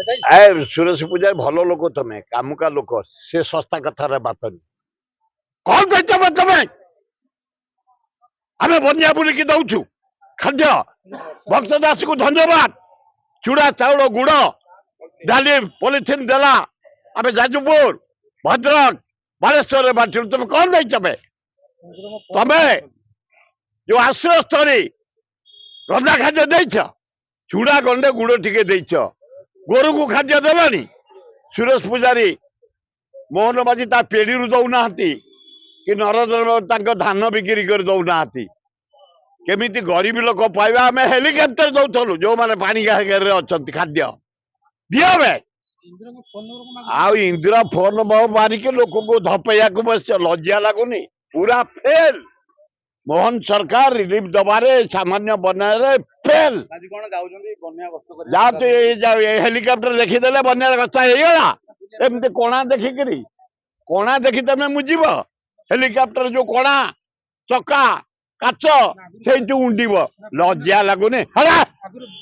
सुरेश पूजा भल लोक तमें कामुका लोक से सस्ता कथार बात कौन देच तमें आम बनिया बुलिकी दौचु खाद्य भक्त दास को धन्यवाद चूड़ा चाउल गुड़ डाली पॉलिथिन देला आम जाजपुर भद्रक बालेश्वर बांटू तुम कौन देच तमें जो आश्रय स्थली रंधा खाद्य देच चूड़ा गंडे गुड़ टिके देच गोरु को खाद्य देलानी सुरेश पूजारी मोहन माझी ता पेढ़ी दौना कि नरेंद्र धान बिक्री कर दौना केमिति गरीब लोक पाइबा आम हेलिकप्टर दौलु जो मैंने पानी अच्छा खाद्य दिए इंदिरा फोन मारिक लोक को धपैया को बस लज्जा लगुनि पूरा फेल मोहन सरकार रिलीफ दबारे सामान्य बनाए फेल हेलिकप्टर देखीदे बना गस्ता होगा एमती कणा देखिकी कणा देखी तमें मुझब हेलिकप्टर जो कणा चक्का काच से उंडीब लज्जा लगुनि।